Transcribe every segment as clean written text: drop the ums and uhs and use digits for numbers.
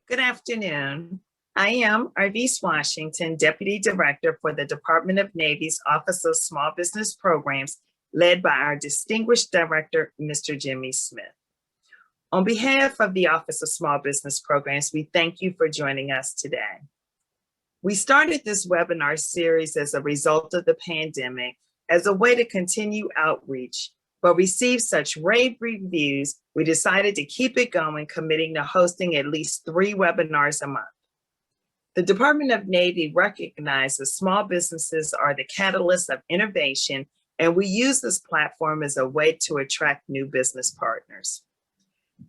Good afternoon. I am Arvise Washington, Deputy Director for the Department of Navy's Office of Small Business Programs, led by our distinguished Director, Mr. Jimmy Smith. On behalf of the Office of Small Business Programs, we thank you for joining us today. We started this webinar series as a result of the pandemic as a way to continue outreach, but received such rave reviews, we decided to keep it going, committing to hosting at least 3 webinars a month. The Department of Navy recognizes small businesses are the catalyst of innovation, and we use this platform as a way to attract new business partners.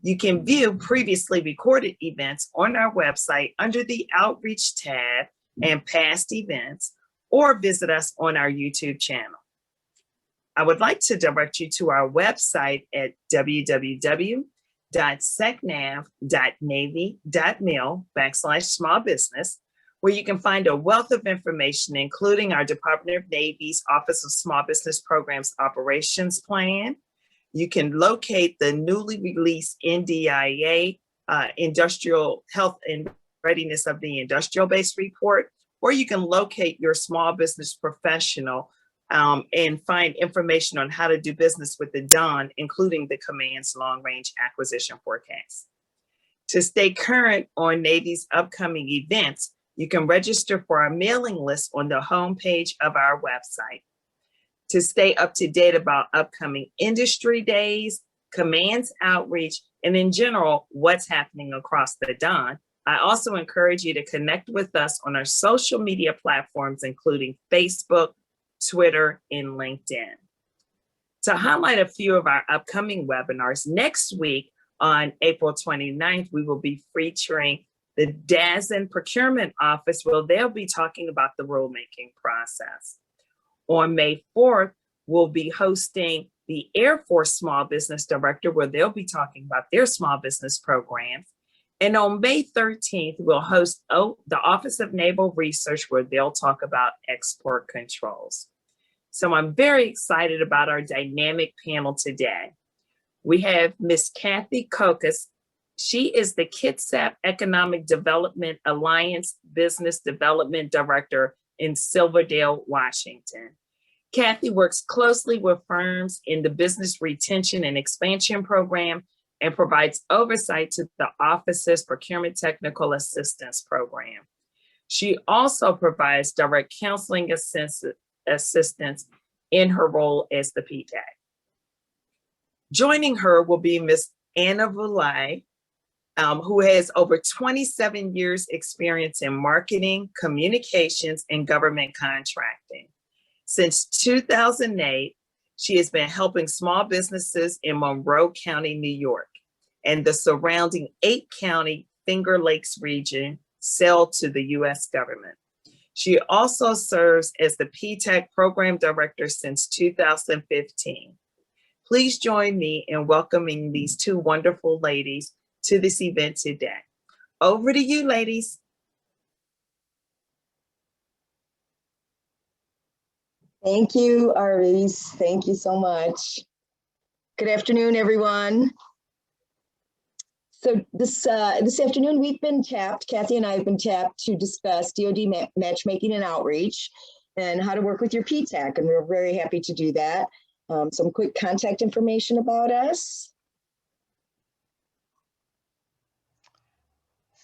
You can view previously recorded events on our website under the Outreach tab and past events, or visit us on our YouTube channel. I would like to direct you to our website at www.secnav.navy.mil/small-business, where you can find a wealth of information, including our Department of Navy's Office of Small Business Programs Operations Plan. You can locate the newly released NDIA, Industrial Health and Readiness of the Industrial Base Report, or you can locate your small business professional and find information on how to do business with the DoD, including the Command's Long-Range Acquisition Forecast. To stay current on Navy's upcoming events, you can register for our mailing list on the homepage of our website. To stay up to date about upcoming industry days, Command's outreach, and in general, what's happening across the DoD, I also encourage you to connect with us on our social media platforms, including Facebook, Twitter, and LinkedIn. To highlight a few of our upcoming webinars, next week on April 29th, we will be featuring the DASN Procurement Office, where they'll be talking about the rulemaking process. On May 4th, we'll be hosting the Air Force Small Business Director, where they'll be talking about their small business programs. And on May 13th, we'll host the Office of Naval Research, where they'll talk about export controls. So I'm very excited about our dynamic panel today. We have Miss Kathy Cocus. She is the Kitsap Economic Development Alliance Business Development Director in Silverdale, Washington. Kathy works closely with firms in the Business Retention and Expansion Program and provides oversight to the office's Procurement Technical Assistance Program. She also provides direct counseling assistance in her role as the Ptac. Joining her will be Ms. Anna Vulaj, who has over 27 years experience in marketing, communications, and government contracting. Since 2008, she has been helping small businesses in Monroe County, New York, and the surrounding 8-county Finger Lakes region sell to the U.S. government. She also serves as the Ptac Program Director since 2015. Please join me in welcoming these 2 wonderful ladies to this event today. Over to you, ladies. Thank you, Arvise. Thank you so much. Good afternoon, everyone. So this afternoon, we've been tapped, Kathy and I have been tapped to discuss DoD matchmaking and outreach and how to work with your Ptac, and we're very happy to do that. Some quick contact information about us.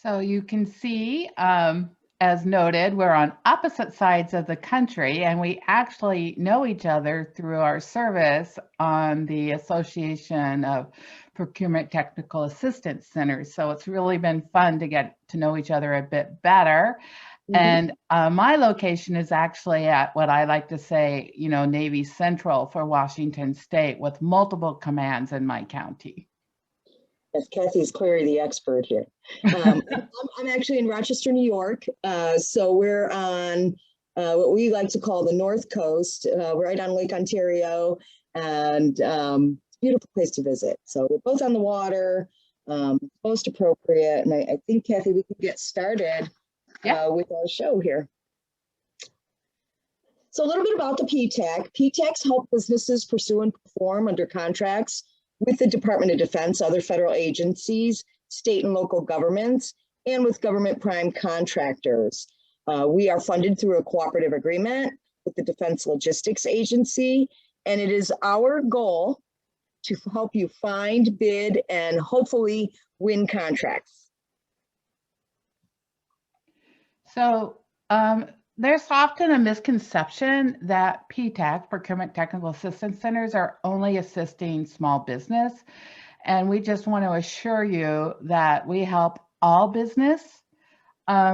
So you can see, as noted, we're on opposite sides of the country, and we actually know each other through our service on the Association of Procurement Technical Assistance Centers. So it's really been fun to get to know each other a bit better. Mm-hmm. And my location is actually at what I like to say, Navy Central for Washington State, with multiple commands in my county. Yes, Kathy is clearly the expert here. I'm actually in Rochester, New York. So we're on what we like to call the North Coast. We're right on Lake Ontario, and it's a beautiful place to visit. So we're both on the water, most appropriate. And I think, Kathy, we can get started with our show here. So a little bit about the Ptac. Ptacs help businesses pursue and perform under contracts with the Department of Defense, other federal agencies, state and local governments, and with government prime contractors. We are funded through a cooperative agreement with the Defense Logistics Agency, and it is our goal to help you find, bid, and hopefully win contracts. So there's often a misconception that PTAC, Procurement Technical Assistance Centers, are only assisting small business. And we just want to assure you that we help all business.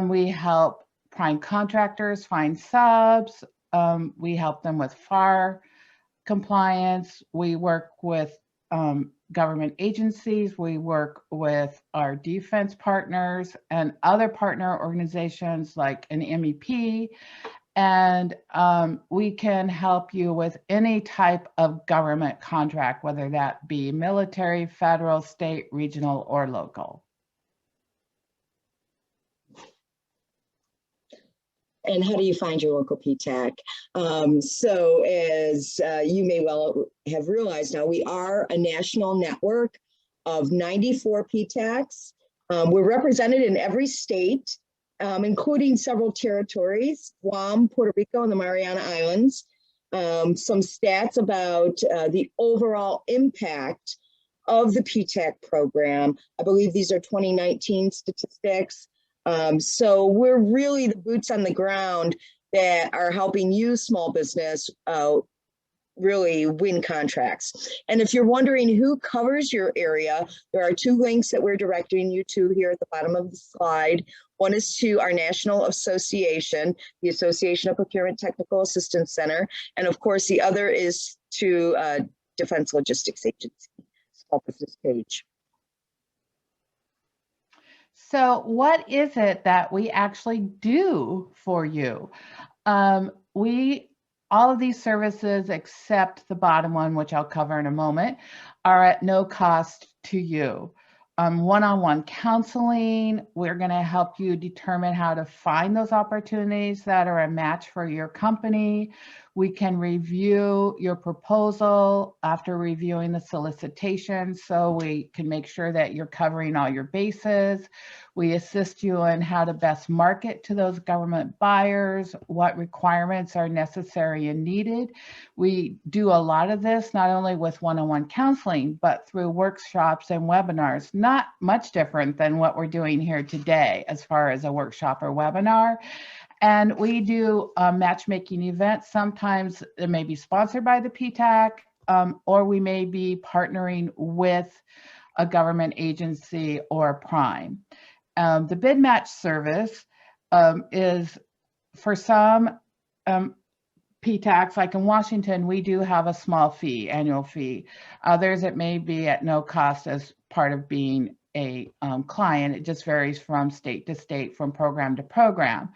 We help prime contractors find subs. We help them with FAR compliance. We work with government agencies. We work with our defense partners and other partner organizations like an MEP. And we can help you with any type of government contract, whether that be military, federal, state, regional, or local. And how do you find your local PTAC? So as you may well have realized now, we are a national network of 94 PTACs. We're represented in every state, including several territories, Guam, Puerto Rico, and the Mariana Islands. Some stats about the overall impact of the PTAC program. I believe these are 2019 statistics. So we're really the boots on the ground that are helping you, small business, really win contracts. And if you're wondering who covers your area, there are two links that we're directing you to here at the bottom of the slide. One is to our national association, the Association of Procurement Technical Assistance Center. And of course, the other is to Defense Logistics Agency, small business page. So what is it that we actually do for you? All of these services, except the bottom one, which I'll cover in a moment, are at no cost to you. One-on-one counseling, we're going to help you determine how to find those opportunities that are a match for your company. We can review your proposal after reviewing the solicitation, so we can make sure that you're covering all your bases. We assist you in how to best market to those government buyers, what requirements are necessary and needed. We do a lot of this not only with one-on-one counseling, but through workshops and webinars, not much different than what we're doing here today as far as a workshop or webinar. And we do matchmaking events. Sometimes it may be sponsored by the PTAC, or we may be partnering with a government agency or a prime. The bid match service is for some PTACs, like in Washington, we do have a small fee, annual fee. Others, it may be at no cost as part of being a client. It just varies from state to state, from program to program.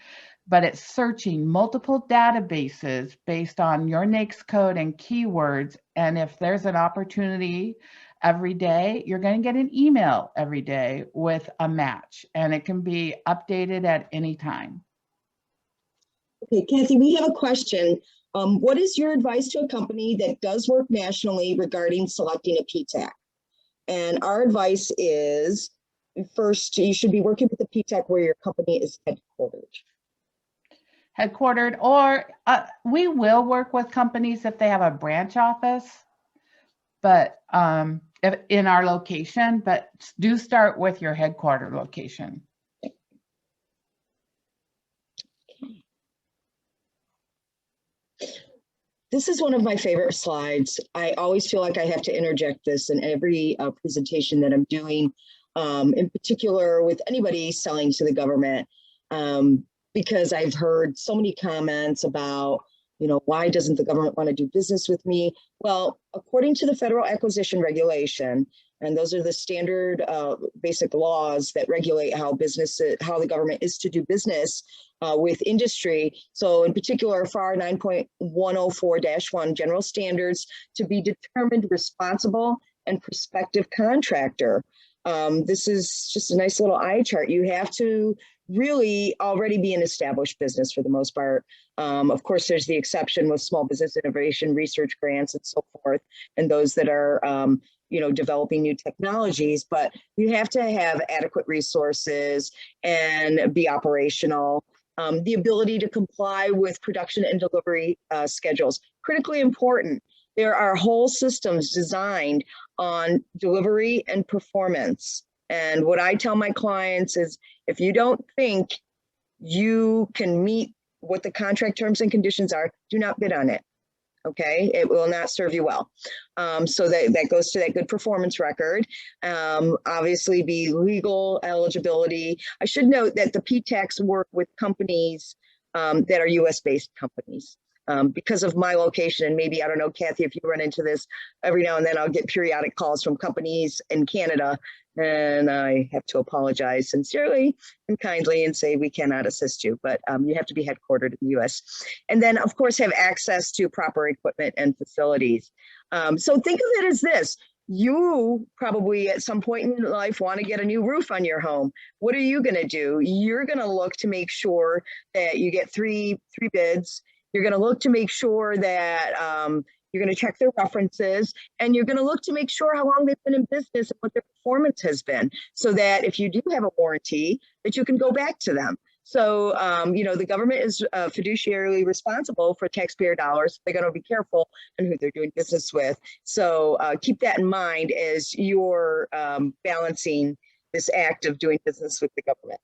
But it's searching multiple databases based on your NAICS code and keywords. And if there's an opportunity every day, you're going to get an email every day with a match, and it can be updated at any time. Okay, Kathy, we have a question. What is your advice to a company that does work nationally regarding selecting a PTAC? And our advice is, first, you should be working with a PTAC where your company is headquartered. Or we will work with companies if they have a branch office, but if in our location, but do start with your headquarter location. This is one of my favorite slides. I always feel like I have to interject this in every presentation that I'm doing, in particular with anybody selling to the government, because I've heard so many comments about, you know, why doesn't the government want to do business with me? Well, according to the Federal Acquisition Regulation, and those are the standard basic laws that regulate how the government is to do business with industry. So in particular, FAR 9.104-1, general standards to be determined responsible and prospective contractor. This is just a nice little eye chart. You have to really already be an established business for the most part. Of course, there's the exception with small business innovation research grants and so forth, and those that are developing new technologies, but you have to have adequate resources and be operational. The ability to comply with production and delivery schedules, critically important. There are whole systems designed on delivery and performance. And what I tell my clients is, if you don't think you can meet what the contract terms and conditions are, do not bid on it. Okay, it will not serve you well. So that goes to that good performance record. Obviously, be legal eligibility. I should note that the PTACs work with companies that are US-based companies. Because of my location, and maybe, I don't know, Kathy, if you run into this every now and then, I'll get periodic calls from companies in Canada, and I have to apologize sincerely and kindly and say we cannot assist you, but you have to be headquartered in the US. And then, of course, have access to proper equipment and facilities. So think of it as this. You probably at some point in life want to get a new roof on your home. What are you going to do? You're going to look to make sure that you get three bids. You're going to look to make sure that you're going to check their references, and you're going to look to make sure how long they've been in business and what their performance has been, so that if you do have a warranty, that you can go back to them. So, the government is fiduciarily responsible for taxpayer dollars. They're going to be careful in who they're doing business with. So keep that in mind as you're balancing this act of doing business with the government.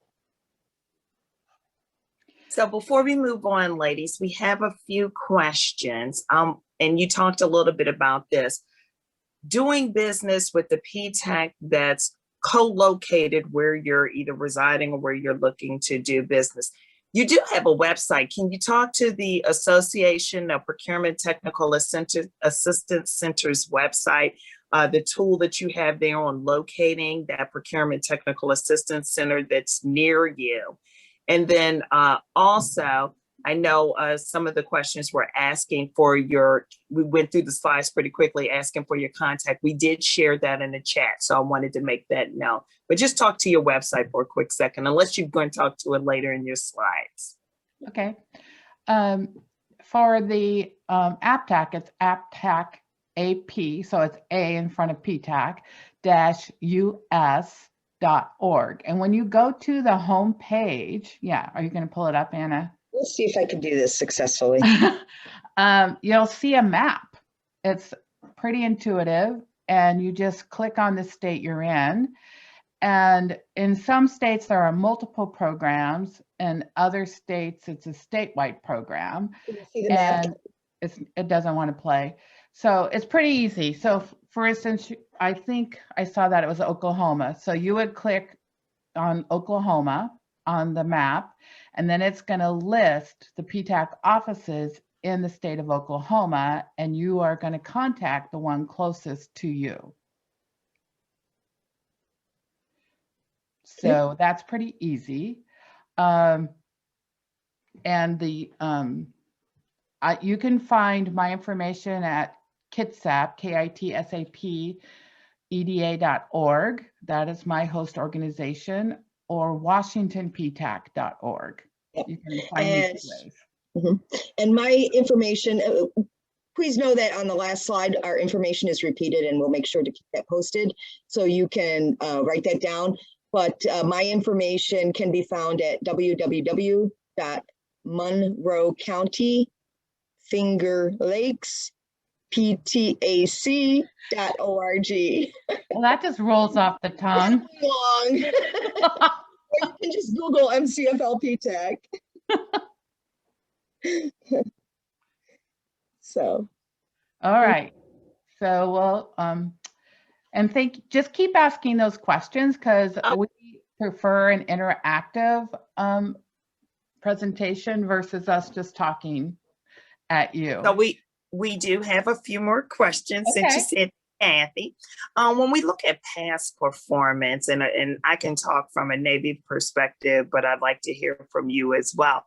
So before we move on, ladies, we have a few questions. And you talked a little bit about this. Doing business with the PTAC that's co-located where you're either residing or where you're looking to do business. You do have a website. Can you talk to the Association of Procurement Technical Assistance Centers website, the tool that you have there on locating that Procurement Technical Assistance Center that's near you? And then also, I know some of the questions were asking for we went through the slides pretty quickly, asking for your contact. We did share that in the chat, so I wanted to make that known. But just talk to your website for a quick second, unless you're going to talk to it later in your slides. Okay. For the Ptac, it's Ptac AP, so it's A in front of PTAC, -US.org. And when you go to the home page, are you going to pull it up, Anna? Let's see if I can do this successfully. You'll see a map. It's pretty intuitive, and you just click on the state you're in. And in some states, there are multiple programs. In other states, it's a statewide program. Can you see the map? And it doesn't want to play. So it's pretty easy. So for instance, I think I saw that it was Oklahoma. So you would click on Oklahoma on the map, and then it's going to list the PTAC offices in the state of Oklahoma, and you are going to contact the one closest to you. So that's pretty easy. And you can find my information at Kitsap, KITSAP, EDA.org. That is my host organization, or WashingtonPTAC.org. Yep. You can find these ways. And my information, please know that on the last slide, our information is repeated, and we'll make sure to keep that posted so you can write that down. But my information can be found at www.Monroe County Finger Lakes PTAC.org. Well, that just rolls off the tongue. Long. You can just Google MCFL PTAC. So. All right. So, well, and just keep asking those questions, because we prefer an interactive presentation versus us just talking at you. So we do have a few more questions, since you said, Kathy. When we look at past performance, and I can talk from a Navy perspective, but I'd like to hear from you as well.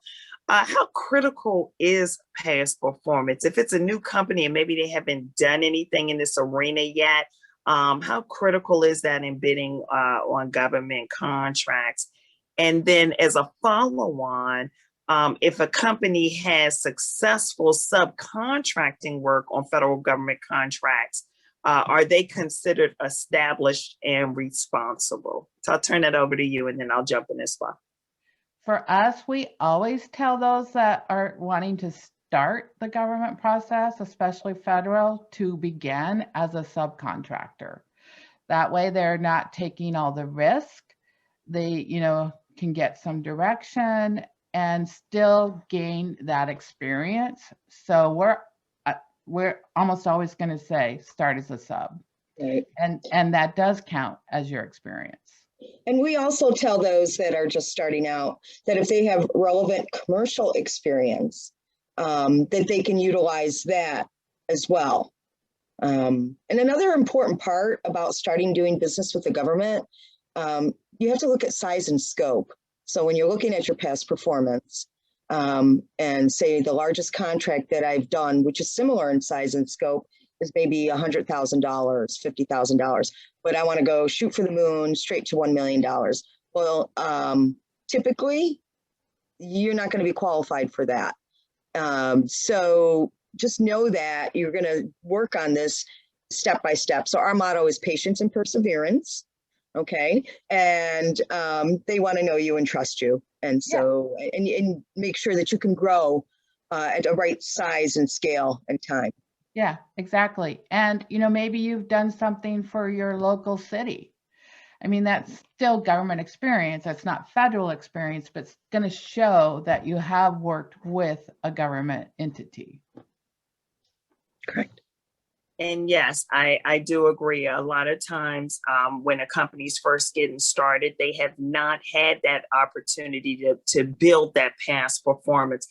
How critical is past performance? If it's a new company and maybe they haven't done anything in this arena yet, how critical is that in bidding on government contracts? And then as a follow-on, if a company has successful subcontracting work on federal government contracts, are they considered established and responsible? So I'll turn it over to you and then I'll jump in as well. For us, we always tell those that are wanting to start the government process, especially federal, to begin as a subcontractor. That way they're not taking all the risk. They, can get some direction and still gain that experience. So we're almost always going to say start as a sub. Right. And that does count as your experience. And we also tell those that are just starting out that if they have relevant commercial experience, that they can utilize that as well. And another important part about starting doing business with the government, you have to look at size and scope. So when you're looking at your past performance, and say the largest contract that I've done, which is similar in size and scope, is maybe $100,000, $50,000, but I want to go shoot for the moon straight to $1 million. Well, typically, you're not going to be qualified for that. So just know that you're going to work on this step by step. So our motto is patience and perseverance. Okay. And they want to know you and trust you. And so, and make sure that you can grow at a right size and scale and time. Yeah, exactly. And, maybe you've done something for your local city. I mean, that's still government experience. That's not federal experience, but it's going to show that you have worked with a government entity. Correct. And yes, I do agree. A lot of times when a company's first getting started, they have not had that opportunity to build that past performance.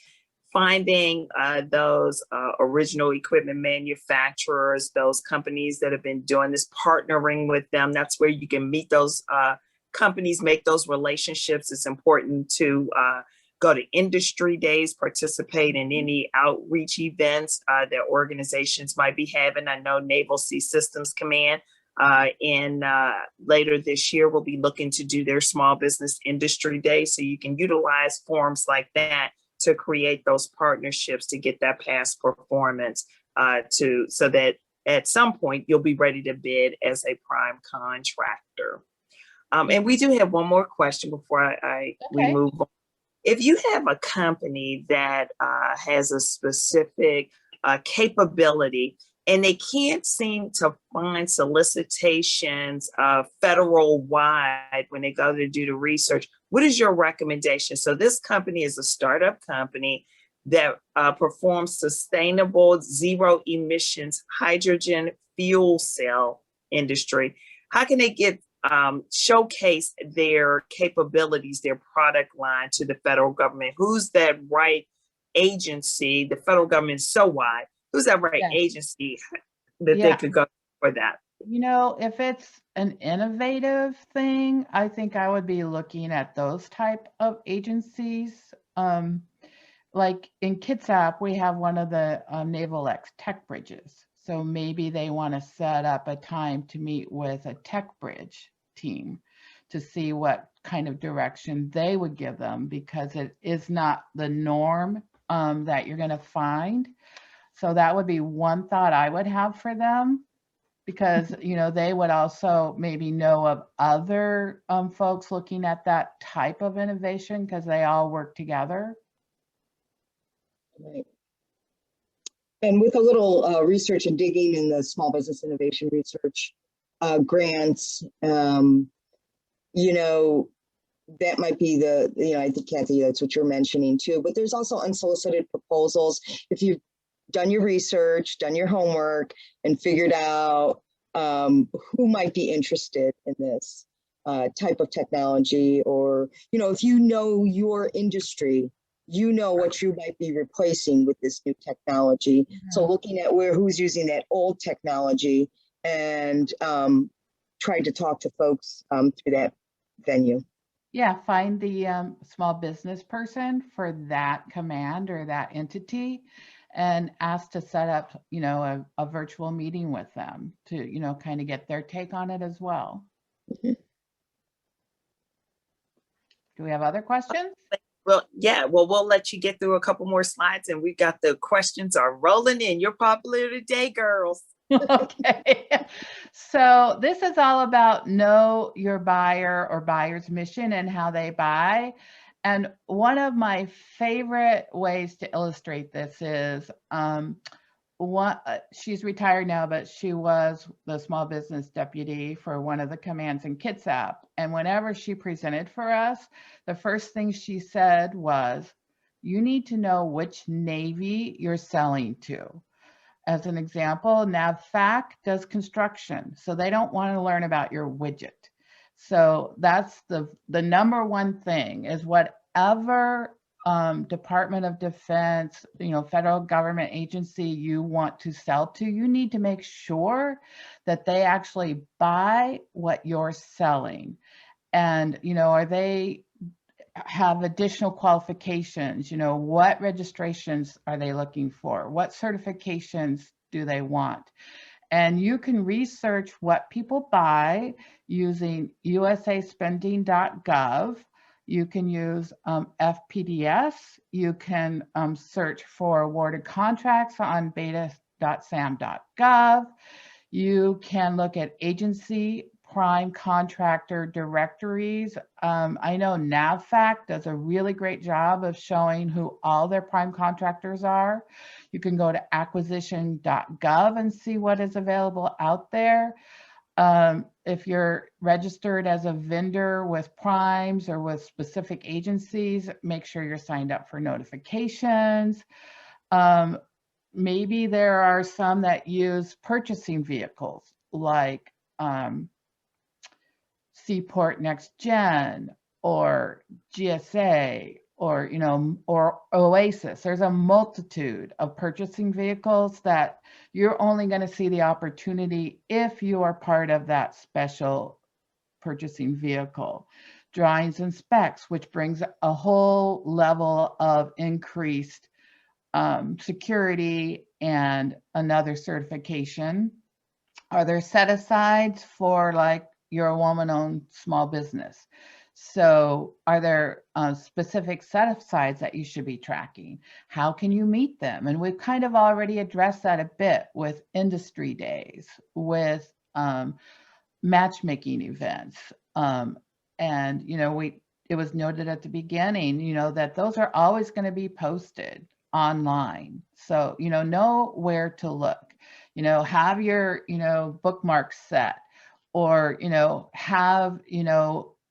Finding those original equipment manufacturers, those companies that have been doing this, partnering with them, that's where you can meet those companies, make those relationships. It's important to go to industry days, participate in any outreach events that organizations might be having. I know Naval Sea Systems Command later this year will be looking to do their small business industry day. So you can utilize forums like that to create those partnerships to get that past performance so that at some point you'll be ready to bid as a prime contractor. And we do have one more question before we move on. If you have a company that has a specific capability and they can't seem to find solicitations federal wide when they go to do the research, what is your recommendation? So this company is a startup company that performs sustainable zero emissions hydrogen fuel cell industry. How can they get showcase their capabilities, their product line to the federal government? Who's that right agency? The federal government is so wide. Who's that right agency that they could go for that? If it's an innovative thing, I think I would be looking at those type of agencies. Like in Kitsap, we have one of the Naval X tech bridges. So maybe they want to set up a time to meet with a tech bridge team to see what kind of direction they would give them, because it is not the norm that you're going to find. So that would be one thought I would have for them, because they would also maybe know of other folks looking at that type of innovation, because they all work together. Right. And with a little research and digging in the small business innovation research grants, that might be I think, Kathy, that's what you're mentioning too. But there's also unsolicited proposals. If you've done your research, done your homework, and figured out who might be interested in this type of technology, or, if you know your industry, what you might be replacing with this new technology. Mm-hmm. So looking at who's using that old technology and trying to talk to folks through that venue. Yeah, find the small business person for that command or that entity and ask to set up, a virtual meeting with them to, kind of get their take on it as well. Mm-hmm. Do we have other questions? Well, yeah, we'll let you get through a couple more slides, and we got the questions are rolling in. You're popular today, girls. Okay. So this is all about know your buyer or buyer's mission and how they buy. And one of my favorite ways to illustrate this is she's retired now, but she was the small business deputy for one of the commands in Kitsap. And whenever she presented for us, the first thing she said was, you need to know which Navy you're selling to. As an example, NAVFAC does construction, so they don't want to learn about your widget. So that's the number one thing is whatever Department of Defense, federal government agency you want to sell to, you need to make sure that they actually buy what you're selling. And, are they have additional qualifications? What registrations are they looking for? What certifications do they want? And you can research what people buy using usaspending.gov. You can use FPDS. You can search for awarded contracts on beta.sam.gov. You can look at agency prime contractor directories. I know NAVFAC does a really great job of showing who all their prime contractors are. You can go to acquisition.gov and see what is available out there. If you're registered as a vendor with primes or with specific agencies, make sure you're signed up for notifications. Maybe there are some that use purchasing vehicles like Seaport Next Gen or GSA or, or Oasis. There's a multitude of purchasing vehicles that you're only going to see the opportunity if you are part of that special purchasing vehicle. Drawings and specs, which brings a whole level of increased security and another certification. Are there set-asides for like you're a woman-owned small business? So are there specific set-asides that you should be tracking? How can you meet them? And we've kind of already addressed that a bit with industry days, with matchmaking events. And, it was noted at the beginning, that those are always going to be posted online. So, know where to look, have your, bookmarks set, or, have,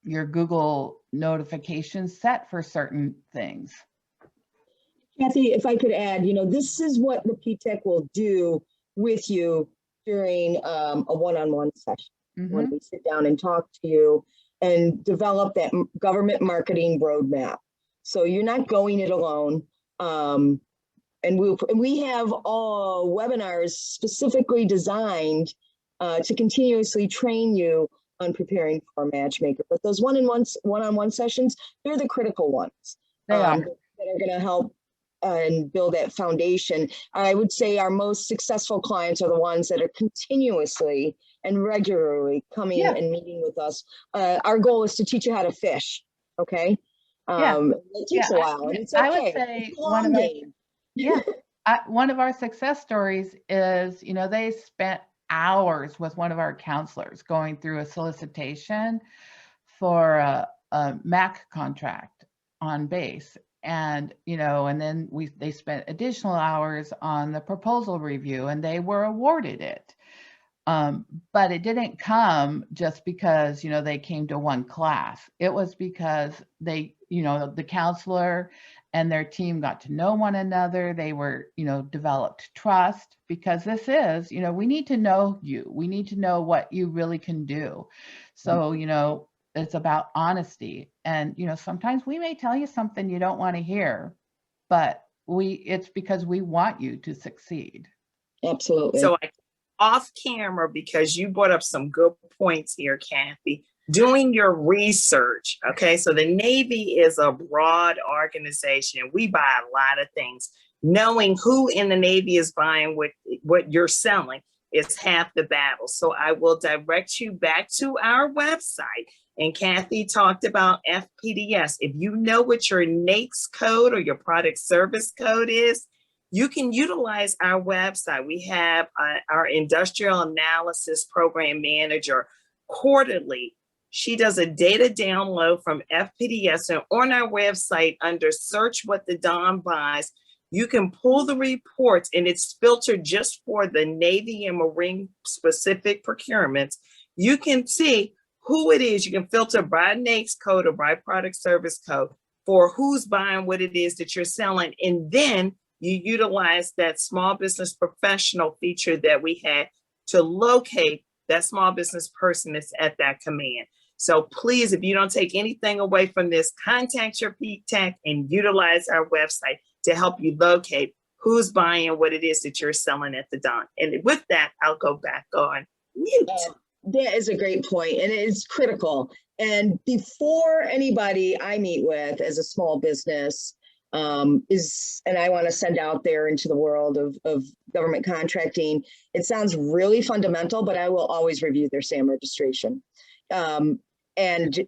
your Google notifications set for certain things. Kathy, if I could add, this is what the PTAC will do with you during a one-on-one session. Mm-hmm. When we sit down and talk to you and develop that government marketing roadmap. So you're not going it alone. And we have all webinars specifically designed to continuously train you on preparing for a matchmaker. But those one-on-one sessions, they're the critical ones that are going to help and build that foundation. I would say our most successful clients are the ones that are continuously and regularly coming and meeting with us. Our goal is to teach you how to fish. Okay. It takes a while, and it's okay. I would say one of our success stories is, they spent hours with one of our counselors going through a solicitation for a MAC contract on base. And, and then they spent additional hours on the proposal review, and they were awarded it. But it didn't come just because, they came to one class. It was because they, the counselor and their team got to know one another. They were, developed trust, because this is, we need to know you. We need to know what you really can do. So, it's about honesty. And, sometimes we may tell you something you don't want to hear, but it's because we want you to succeed. Absolutely. So off camera, because you brought up some good points here, Kathy, doing your research. Okay. So the Navy is a broad organization. We buy a lot of things. Knowing who in the Navy is buying what you're selling is half the battle. So I will direct you back to our website. And Kathy talked about FPDS. If you know what your NAICS code or your product service code is, you can utilize our website. We have our industrial analysis program manager quarterly. She does a data download from FPDS, and on our website under search what the Don buys, you can pull the reports, and it's filtered just for the Navy and Marine specific procurements. You can see who it is. You can filter by NAICS code or by product service code for who's buying what it is that you're selling. And then you utilize that small business professional feature that we had to locate that small business person that's at that command. So please, if you don't take anything away from this, contact your PTAC and utilize our website to help you locate who's buying what it is that you're selling at the Don. And with that, I'll go back on mute. That is a great point, and it is critical. And before anybody I meet with as a small business and I want to send out there into the world of government contracting, it sounds really fundamental, but I will always review their SAM registration. And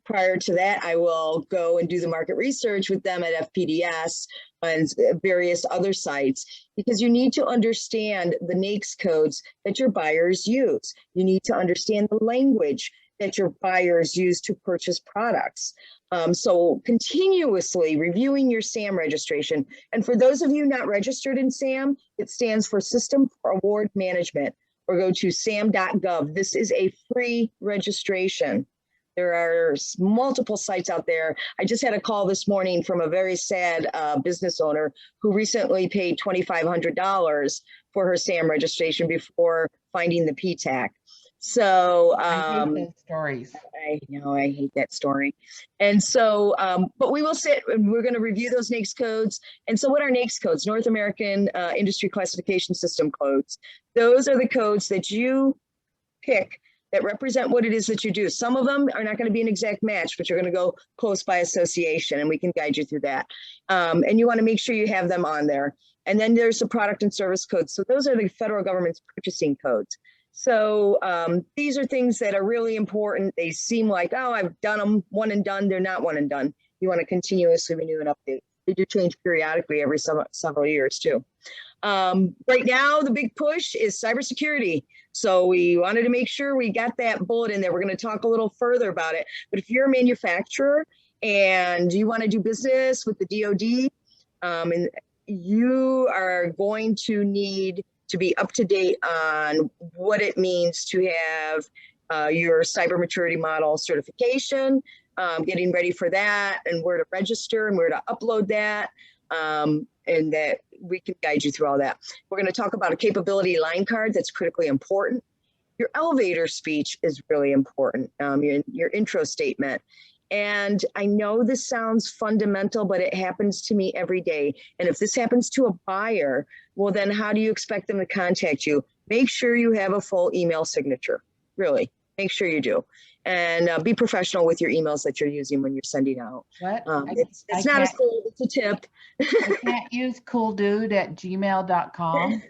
prior to that, I will go and do the market research with them at FPDS and various other sites, because you need to understand the NAICS codes that your buyers use. You need to understand the language that your buyers use to purchase products. So continuously reviewing your SAM registration. And for those of you not registered in SAM, it stands for System for Award Management, or go to sam.gov. This is a free registration. There are multiple sites out there. I just had a call this morning from a very sad business owner who recently paid $2,500 for her SAM registration before finding the PTAC. So I hate those stories. I know, I hate that story. And so, but we will sit and we're going to review those NAICS codes. And so what are NAICS codes? North American Industry Classification System codes. Those are the codes that you pick that represent what it is that you do. Some of them are not going to be an exact match, but you're going to go close by association, and we can guide you through that. And you want to make sure you have them on there. And then there's the product and service codes. So those are the federal government's purchasing codes. So these are things that are really important. They seem like, oh, I've done them one and done. They're not one and done. You want to continuously renew and update. They do change periodically every several years too. Right now, the big push is cybersecurity. So we wanted to make sure we got that bullet in there. We're going to talk a little further about it. But if you're a manufacturer and you want to do business with the DoD, and you are going to need to be up to date on what it means to have your cyber maturity model certification, getting ready for that, and where to register and where to upload that, and that we can guide you through all that. We're going to talk about a capability line card that's critically important. Your elevator speech is really important, your intro statement. And I know this sounds fundamental, but it happens to me every day. And if this happens to a buyer, well, then how do you expect them to contact you? Make sure you have a full email signature. Really, make sure you do. And be professional with your emails that you're using when you're sending out. What? It's not a scold, it's a tip. I can't use cooldude@gmail.com.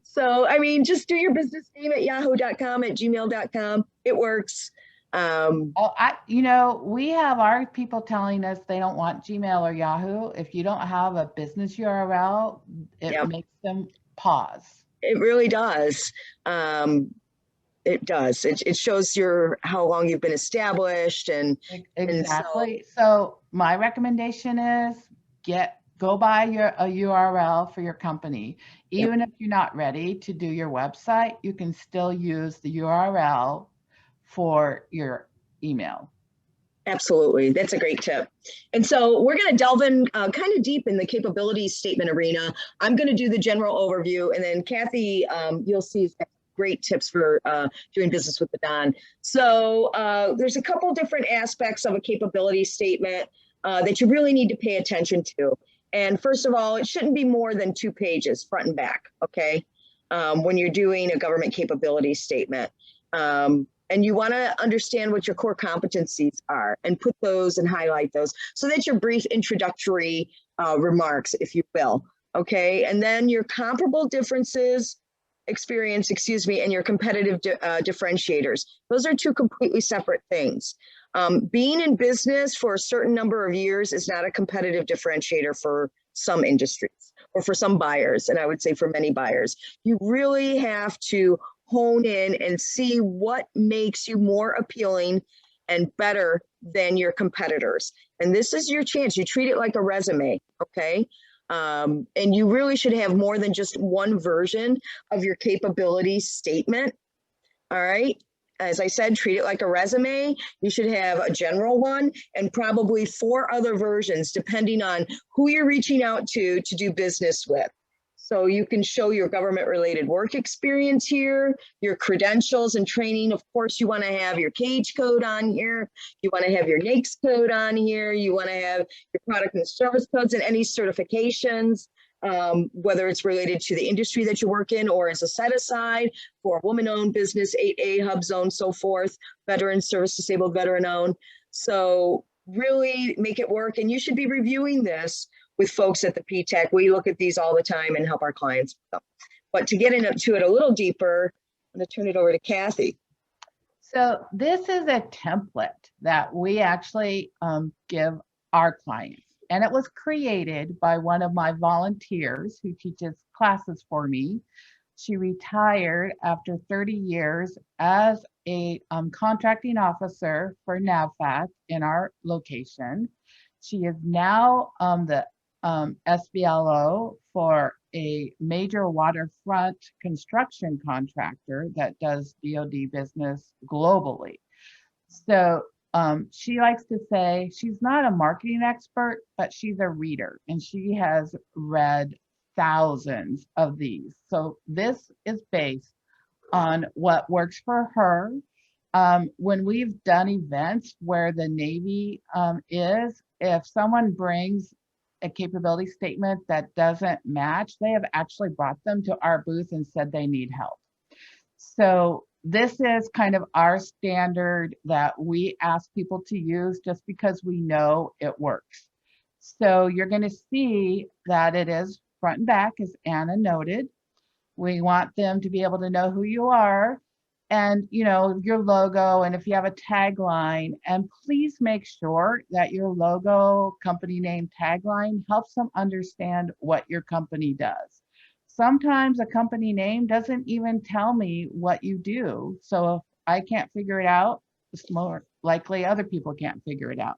So, I mean, just do your business name at yahoo.com, at gmail.com. It works. We have our people telling us they don't want Gmail or Yahoo. If you don't have a business URL, it makes them pause. It really does. It does. It shows how long you've been established and exactly. So my recommendation is go buy a URL for your company. Even if you're not ready to do your website, you can still use the URL for your email. Absolutely. That's a great tip. And so we're going to delve in kind of deep in the capability statement arena. I'm going to do the general overview, and then Kathy, you'll see great tips for doing business with the Don. So there's a couple different aspects of a capability statement that you really need to pay attention to. And first of all, it shouldn't be more than 2 pages, front and back, okay? When you're doing a government capability statement. And you want to understand what your core competencies are and put those and highlight those. So that's your brief introductory remarks, if you will, okay? And then your comparable experience, and your competitive differentiators. Those are 2 completely separate things. Being in business for a certain number of years is not a competitive differentiator for some industries or for some buyers. And I would say for many buyers, you really have to hone in and see what makes you more appealing and better than your competitors. And this is your chance. You treat it like a resume, okay? And you really should have more than just one version of your capability statement, all right? As I said, treat it like a resume. You should have a general one and probably 4 other versions depending on who you're reaching out to do business with. So you can show your government-related work experience here, your credentials and training. Of course, you want to have your CAGE code on here. You want to have your NAICS code on here. You want to have your product and service codes and any certifications, whether it's related to the industry that you work in or as a set-aside for woman-owned business, 8A, hub zone, so forth, veteran service, disabled, veteran-owned. So really make it work. And you should be reviewing this with folks at the Ptac. We look at these all the time and help our clients. But to get into it a little deeper, I'm going to turn it over to Kathy. So this is a template that we actually give our clients. And it was created by one of my volunteers who teaches classes for me. She retired after 30 years as a contracting officer for NAVFAC in our location. She is now the SBLO for a major waterfront construction contractor that does DoD business globally. So she likes to say she's not a marketing expert, but she's a reader, and she has read thousands of these. So this is based on what works for her. When we've done events where the Navy if someone brings a capability statement that doesn't match, they have actually brought them to our booth and said they need help. So this is kind of our standard that we ask people to use just because we know it works. So you're going to see that it is front and back, as Anna noted. We want them to be able to know who you are and, you know, your logo, and if you have a tagline, and please make sure that your logo, company name, tagline helps them understand what your company does. Sometimes a company name doesn't even tell me what you do. So if I can't figure it out, it's more likely other people can't figure it out.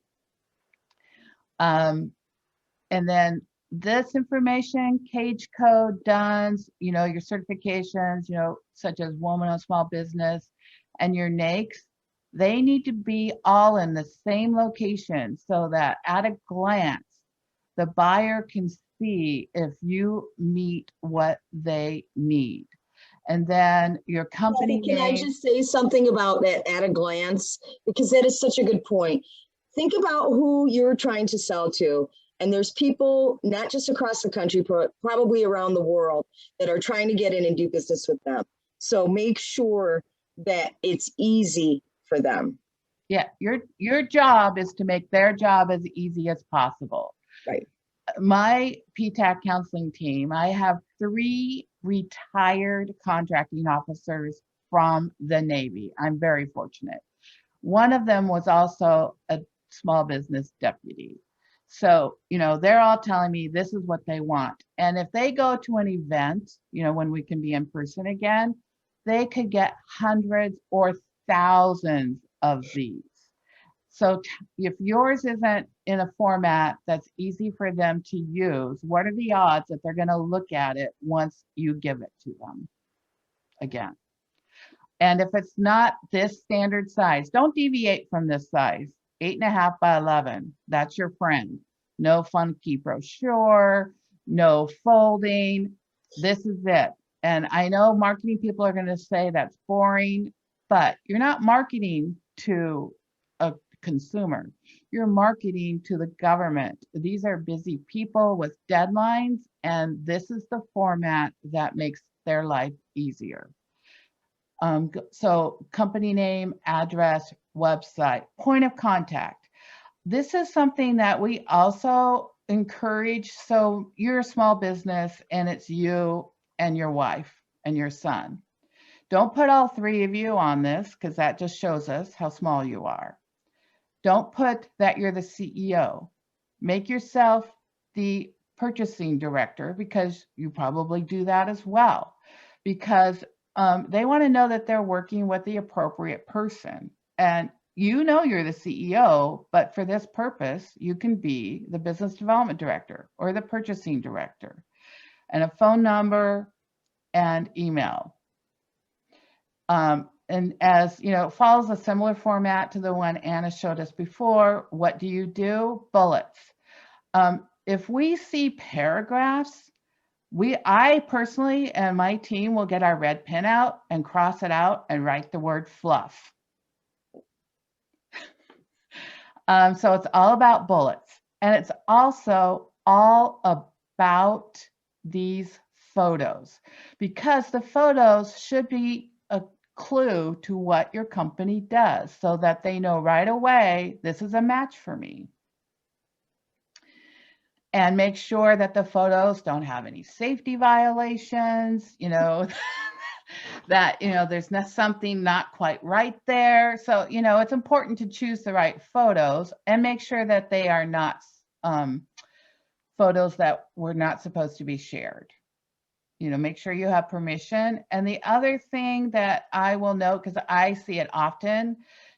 And then this information, CAGE code, DUNS, you know, your certifications, you know, such as woman-owned small business, and your NAICS, they need to be all in the same location so that at a glance, the buyer can see if you meet what they need. And then your company Can name. I just say something about that at a glance? Because that is such a good point. Think about who you're trying to sell to. And there's people, not just across the country, but probably around the world, that are trying to get in and do business with them. So make sure that it's easy for them. Yeah, your job is to make their job as easy as possible. Right. My PTAC counseling team, I have 3 retired contracting officers from the Navy. I'm very fortunate. One of them was also a small business deputy. So, you know, they're all telling me this is what they want. And if they go to an event, you know, when we can be in person again, they could get hundreds or thousands of these. So if yours isn't in a format that's easy for them to use, what are the odds that they're going to look at it once you give it to them again? And if it's not this standard size, don't deviate from this size. 8.5 by 11, that's your friend. No funky brochure, no folding. This is it. And I know marketing people are going to say that's boring, but you're not marketing to a consumer. You're marketing to the government. These are busy people with deadlines, and this is the format that makes their life easier. So company name, address, website, point of contact. This is something that we also encourage. So you're a small business and it's you and your wife and your son. Don't put all 3 of you on this because that just shows us how small you are. Don't put that you're the CEO. Make yourself the purchasing director, because you probably do that as well, because they want to know that they're working with the appropriate person. And you know you're the CEO, but for this purpose, you can be the business development director or the purchasing director, and a phone number and email. And as you know, it follows a similar format to the one Anna showed us before. What do you do? Bullets. If we see paragraphs, I personally and my team will get our red pen out and cross it out and write the word fluff. So it's all about bullets. And it's also all about these photos, because the photos should be a clue to what your company does, so that they know right away, this is a match for me. And make sure that the photos don't have any safety violations, you know, that, you know, there's something not quite right there. So, you know, it's important to choose the right photos and make sure that they are not photos that were not supposed to be shared. You know, make sure you have permission. And the other thing that I will note, because I see it often,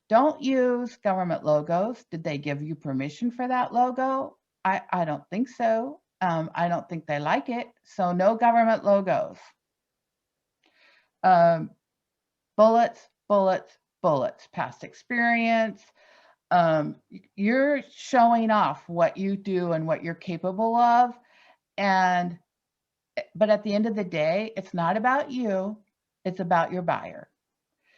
don't use government logos. Did they give you permission for that logo? I don't think so. I don't think they like it. So no government logos. Bullets, bullets, bullets. Past experience. You're showing off what you do and what you're capable of. But at the end of the day, it's not about you. It's about your buyer.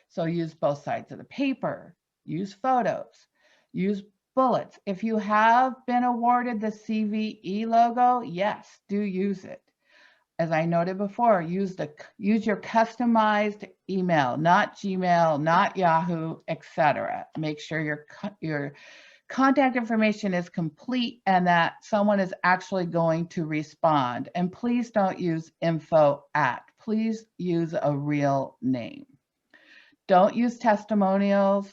So use both sides of the paper. Use photos. Use bullets. If you have been awarded the CVE logo, yes, do use it. As I noted before, use your customized email, not Gmail, not Yahoo, etc. Make sure your contact information is complete and that someone is actually going to respond. And please don't use info at. Please use a real name. Don't use testimonials.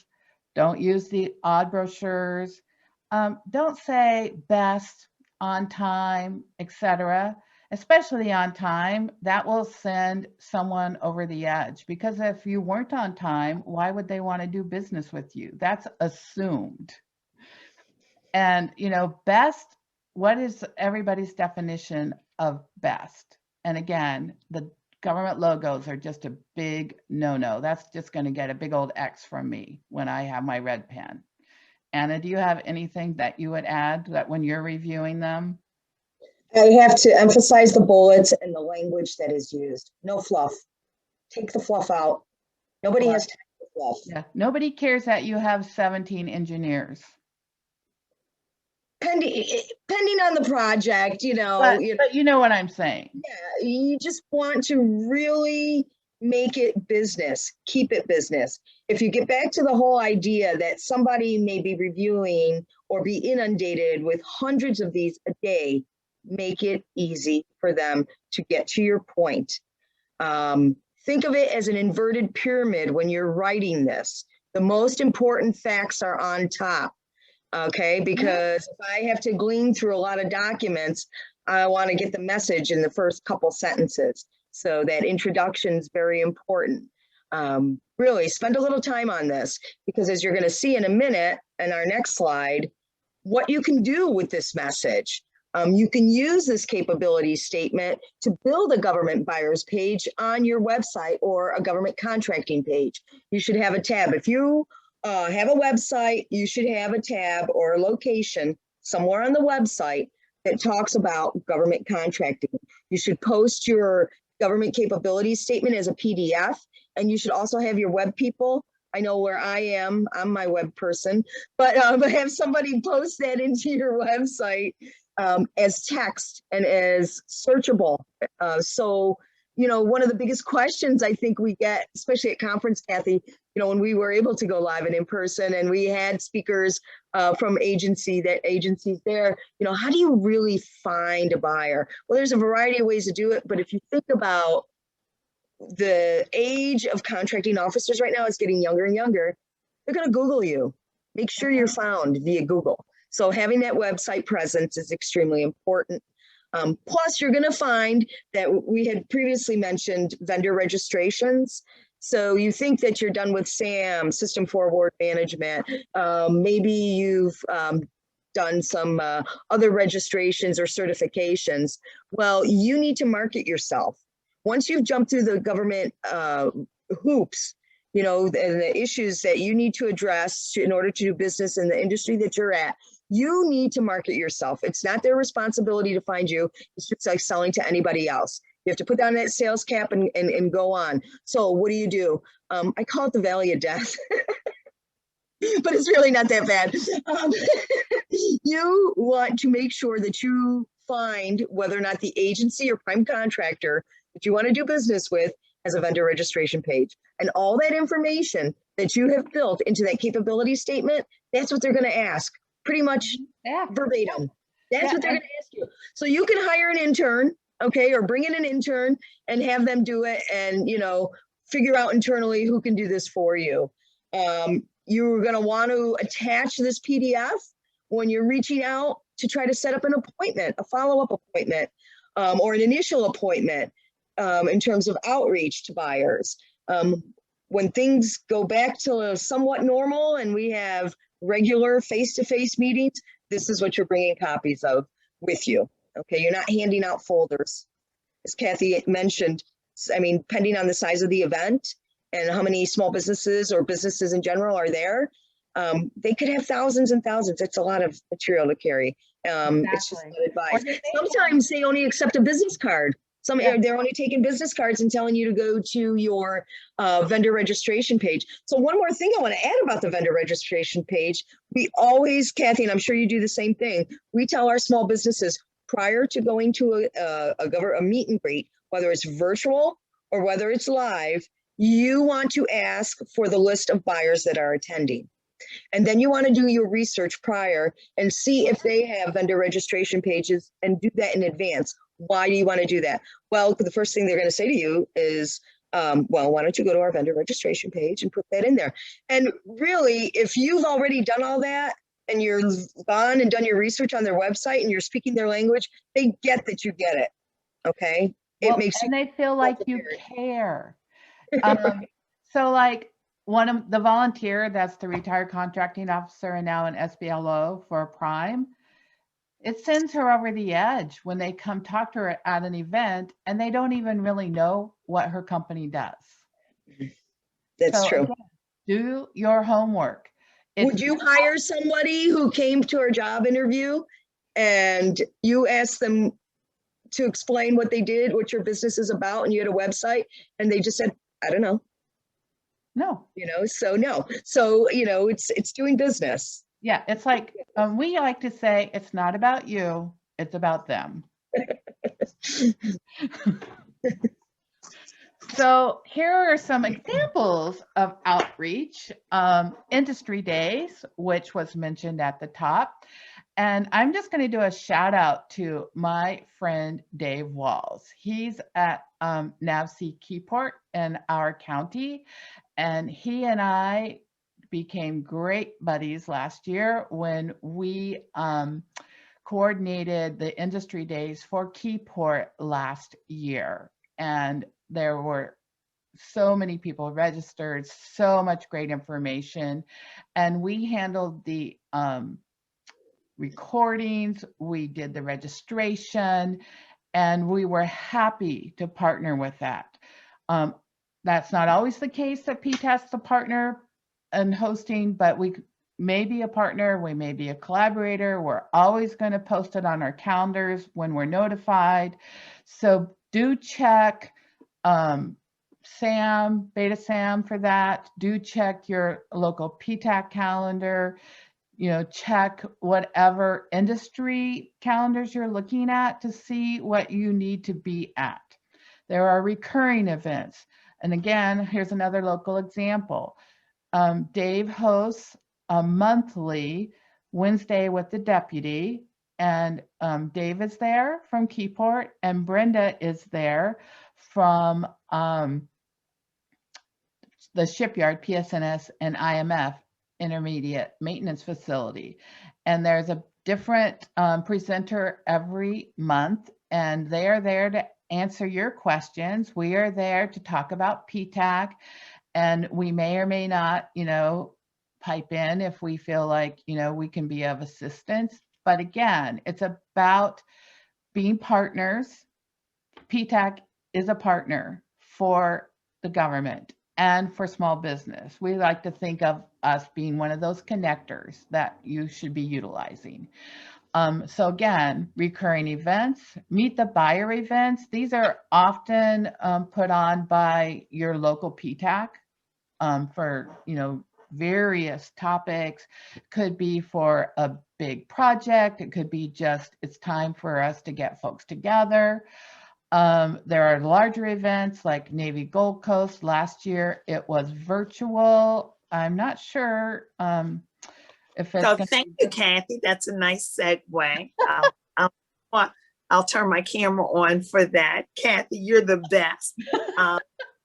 Don't use the odd brochures. Don't say best, on time, etc. Especially on time. That will send someone over the edge, because if you weren't on time, why would they want to do business with you? That's assumed. And, you know, best, what is everybody's definition of best? And again, the government logos are just a big no-no. That's just going to get a big old X from me when I have my red pen. Anna, do you have anything that you would add that when you're reviewing them? I have to emphasize the bullets and the language that is used. No fluff. Take the fluff out. Nobody has time for fluff. Yeah, nobody cares that you have 17 engineers. Pending on the project, you know. But you know what I'm saying. Yeah, you just want to really make it business, keep it business. If you get back to the whole idea that somebody may be reviewing or be inundated with hundreds of these a day, make it easy for them to get to your point. Think of it as an inverted pyramid when you're writing this. The most important facts are on top. Okay, because if I have to glean through a lot of documents, I want to get the message in the first couple sentences. So that introduction is very important. Really spend a little time on this, because as you're going to see in a minute in our next slide, what you can do with this message. You can use this capability statement to build a government buyers page on your website or a government contracting page. You should have a tab. If you have a website, you should have a tab or a location somewhere on the website that talks about government contracting. You should post your government capability statement as a PDF, and you should also have your web people. I know where I am, I'm my web person, but have somebody post that into your website as text and as searchable. So, you know, one of the biggest questions I think we get, especially at conference, Kathy, you know, when we were able to go live and in person and we had speakers from agencies there, you know, how do you really find a buyer? Well, there's a variety of ways to do it, but if you think about the age of contracting officers right now, it's getting younger and younger. They're going to Google you. Make sure you're found via Google. So having that website presence is extremely important. Plus, you're going to find that we had previously mentioned vendor registrations. So you think that you're done with SAM, System Forward Management. Maybe you've done some other registrations or certifications. Well, you need to market yourself. Once you've jumped through the government hoops, you know, and the issues that you need to address in order to do business in the industry that you're at, you need to market yourself. It's not their responsibility to find you. It's just like selling to anybody else. You have to put down that sales cap and go on. So what do? I call it the valley of death, but it's really not that bad. You want to make sure that you find whether or not the agency or prime contractor that you want to do business with has a vendor registration page. And all that information that you have built into that capability statement, that's what they're going to ask. Pretty much verbatim. That's what they're going to ask you. So you can hire an intern, okay, or bring in an intern and have them do it and, you know, figure out internally who can do this for you. You're going to want to attach this PDF when you're reaching out to try to set up an appointment, a follow-up appointment, or an initial appointment in terms of outreach to buyers. When things go back to somewhat normal and we have regular face-to-face meetings, this is what you're bringing copies of with you. Okay, you're not handing out folders. As Kathy mentioned, I mean, depending on the size of the event and how many small businesses or businesses in general are there, they could have thousands and thousands. It's a lot of material to carry. It's just not advised. Sometimes they only accept a business card. They're only taking business cards and telling you to go to your vendor registration page. So one more thing I want to add about the vendor registration page, we always, Kathy, and I'm sure you do the same thing, we tell our small businesses prior to going to a meet and greet, whether it's virtual or whether it's live, you want to ask for the list of buyers that are attending. And then you want to do your research prior and see if they have vendor registration pages and do that in advance. Why do you want to do that? Well, the first thing they're going to say to you is, well, why don't you go to our vendor registration page and put that in there? And really, if you've already done all that and you're gone and done your research on their website and you're speaking their language, they get that you get it. Okay. Well, and they feel like you care. So like one of the volunteer, that's the retired contracting officer and now an SBLO for Prime, it sends her over the edge when they come talk to her at an event and they don't even really know what her company does. That's true. Again, do your homework. Would you hire somebody who came to a job interview and you asked them to explain what they did, what your business is about, and you had a website and they just said, I don't know. No. You know, so no. So, you know, it's doing business. Yeah, it's like, we like to say, it's not about you, it's about them. So here are some examples of outreach. Industry days, which was mentioned at the top. And I'm just going to do a shout out to my friend Dave Walls. He's at NAVC Keyport in our county, and he and I became great buddies last year when we coordinated the industry days for Keyport last year. And there were so many people registered, so much great information. And we handled the recordings, we did the registration, and we were happy to partner with that. That's not always the case that PTAC's the partner and hosting, but we may be a partner, we may be a collaborator. We're always going to post it on our calendars when we're notified. So do check SAM, Beta SAM for that. Do check your local PTAC calendar. You know, check whatever industry calendars you're looking at to see what you need to be at. There are recurring events. And again, here's another local example. Dave hosts a monthly Wednesday with the deputy, and Dave is there from Keyport, and Brenda is there from the shipyard, PSNS, and IMF, Intermediate Maintenance Facility. And there's a different presenter every month, and they are there to answer your questions. We are there to talk about PTAC, and we may or may not, pipe in if we feel like, we can be of assistance. But again, it's about being partners. PTAC is a partner for the government and for small business. We like to think of us being one of those connectors that you should be utilizing. So again, recurring events, meet the buyer events. These are often put on by your local PTAC for, various topics. Could be for a big project. It could be just, it's time for us to get folks together. There are larger events like Navy Gold Coast. Last year, it was virtual. I'm not sure if it's. So thank you, Kathy. That's a nice segue. I'll turn my camera on for that. Kathy, you're the best.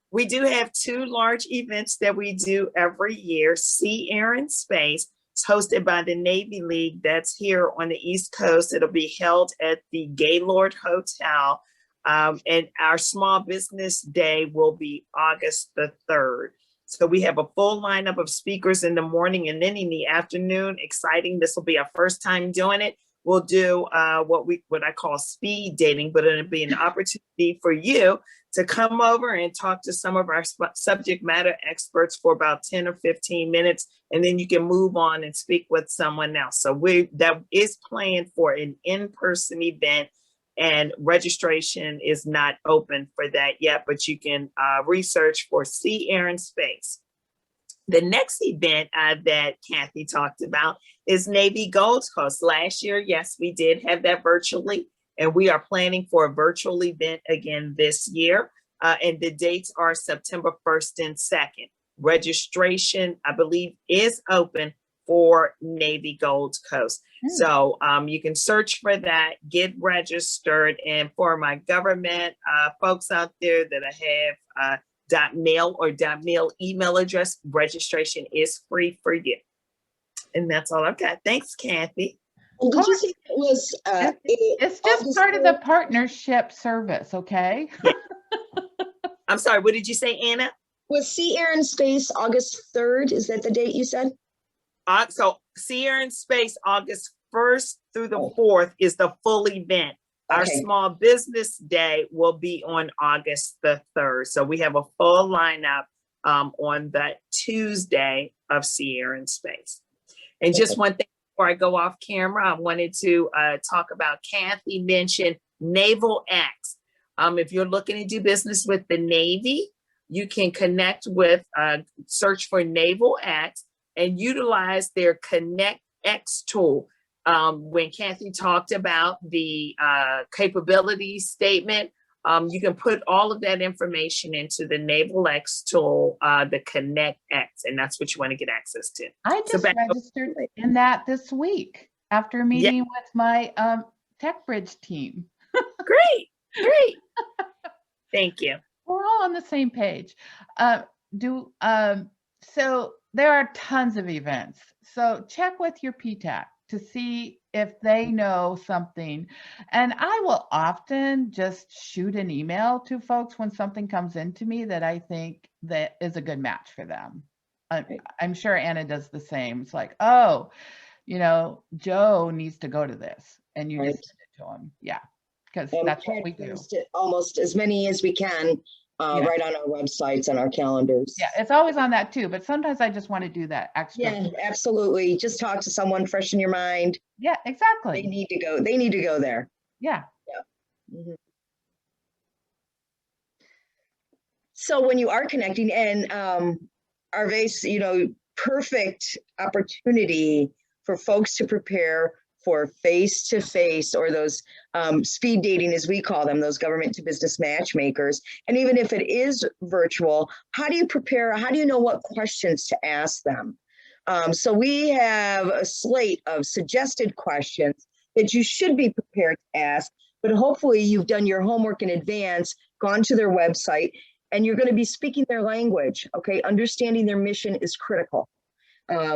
We do have 2 large events that we do every year. Sea, Air, and Space. It's hosted by the Navy League. That's here on the East Coast. It'll be held at the Gaylord Hotel. And our Small Business Day will be August the 3rd. So we have a full lineup of speakers in the morning, and then in the afternoon. Exciting. This will be our first time doing it. We'll do what I call speed dating, but it'll be an opportunity for you to come over and talk to some of our subject matter experts for about 10 or 15 minutes, and then you can move on and speak with someone else. So that is planned for an in-person event, and registration is not open for that yet, but you can research for Sea, Air, and Space. The next event that Kathy talked about is Navy Gold Coast. Last year, yes, we did have that virtually, and we are planning for a virtual event again this year. And the dates are September 1st and 2nd. Registration, I believe, is open for Navy Gold Coast. So you can search for that, get registered. And for my government folks out there that I have .mail or .mail email address, registration is free for you. And that's all I've got. Thanks, Kathy. Well, did you say it was? It's just part of the partnership service, okay? Yeah. I'm sorry, what did you say, Anna? Was Sea, Air, and Space August 3rd? Is that the date you said? So Sea, Air, and Space, August 1st through the 4th is the full event. Our Small Business Day will be on August the 3rd. So we have a full lineup on that Tuesday of Sea, Air, and Space. And just one thing before I go off camera, I wanted to talk about, Kathy mentioned Naval X. If you're looking to do business with the Navy, you can connect with, search for Naval X and utilize their Connect X tool. When Kathy talked about the capability statement, you can put all of that information into the Naval X tool, the Connect X, and that's what you want to get access to. I just registered in that this week after meeting with my TechBridge team. Great. Thank you. We're all on the same page. So there are tons of events. So check with your PTAC to see if they know something. And I will often just shoot an email to folks when something comes into me that I think that is a good match for them. I'm sure Anna does the same. It's like, oh, Joe needs to go to this, and you just send it to him. Yeah, because that's what we do. Almost as many as we can. Right on our websites and our calendars. Yeah, it's always on that too, but sometimes I just want to do that extra. Yeah, absolutely. Just talk to someone fresh in your mind. Yeah, exactly. They need to go there. Yeah. Mm-hmm. So when you are connecting, and Arvase, perfect opportunity for folks to prepare for face-to-face, or those speed dating, as we call them, those government to business matchmakers. And even if it is virtual, how do you prepare? How do you know what questions to ask them? So we have a slate of suggested questions that you should be prepared to ask, but hopefully you've done your homework in advance, gone to their website, and you're going to be speaking their language, okay? Understanding their mission is critical.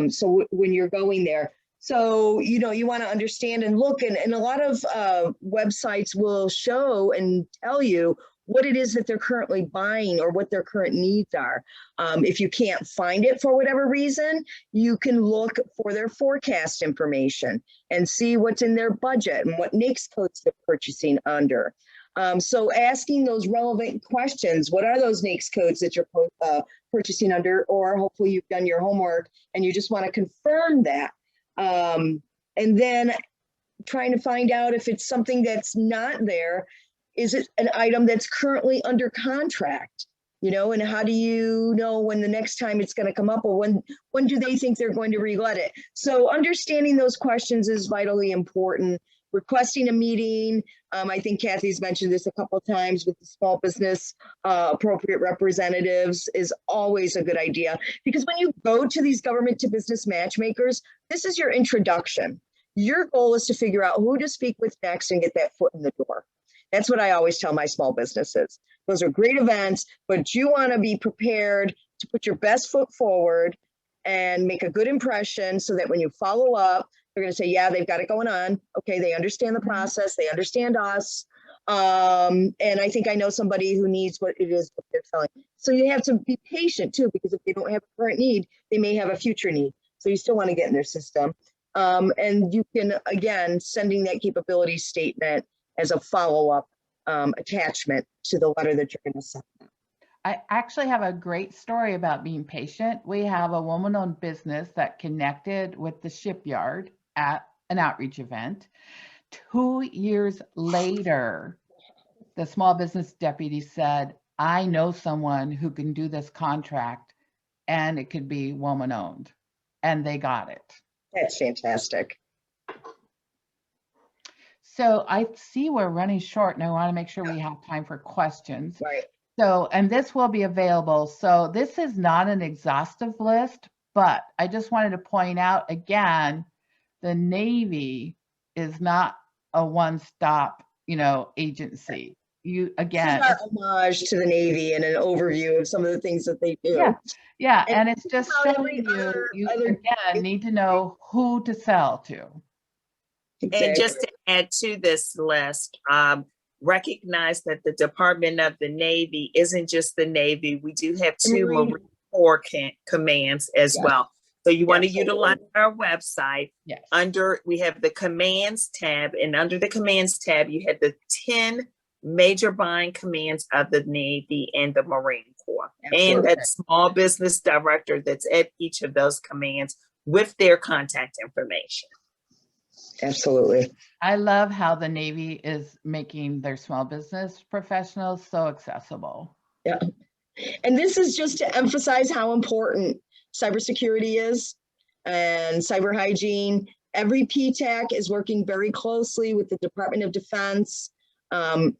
So when you're going there, So, you want to understand and look, and a lot of websites will show and tell you what it is that they're currently buying or what their current needs are. If you can't find it for whatever reason, you can look for their forecast information and see what's in their budget and what NAICS codes they're purchasing under. So asking those relevant questions, what are those NAICS codes that you're purchasing under, or hopefully you've done your homework and you just want to confirm that. And then trying to find out if it's something that's not there. Is it an item that's currently under contract? And how do you know when the next time it's going to come up, or when do they think they're going to re-let it? So understanding those questions is vitally important. Requesting a meeting. I think Kathy's mentioned this a couple of times with the small business appropriate representatives is always a good idea, because when you go to these government to business matchmakers, this is your introduction. Your goal is to figure out who to speak with next and get that foot in the door. That's what I always tell my small businesses. Those are great events, but you want to be prepared to put your best foot forward and make a good impression so that when you follow up, they're going to say, yeah, they've got it going on. Okay, they understand the process. They understand us. And I think I know somebody who needs what it is that they're selling. So you have to be patient too, because if they don't have a current need, they may have a future need. So you still want to get in their system. And you can, again, sending that capability statement as a follow-up attachment to the letter that you're going to send them. I actually have a great story about being patient. We have a woman-owned business that connected with the shipyard at an outreach event. 2 years later, the small business deputy said, I know someone who can do this contract, and it could be woman-owned. And they got it. That's fantastic. So I see we're running short, and I want to make sure we have time for questions. Right. So, and this will be available. So this is not an exhaustive list, but I just wanted to point out again, the Navy is not a one-stop, agency. You, again, this is our homage to the Navy and an overview of some of the things that they do. Yeah, and it's just showing you again need to know who to sell to. Exactly. And just to add to this list, recognize that the Department of the Navy isn't just the Navy. We do have two Marine Corps commands as well. So you want to utilize our website. Yes. We have the commands tab, and under the commands tab, you have the 10 major buying commands of the Navy and the Marine Corps. Absolutely. And that small business director that's at each of those commands with their contact information. Absolutely. I love how the Navy is making their small business professionals so accessible. Yeah. And this is just to emphasize how important cybersecurity is and cyber hygiene. Every PTAC is working very closely with the Department of Defense. The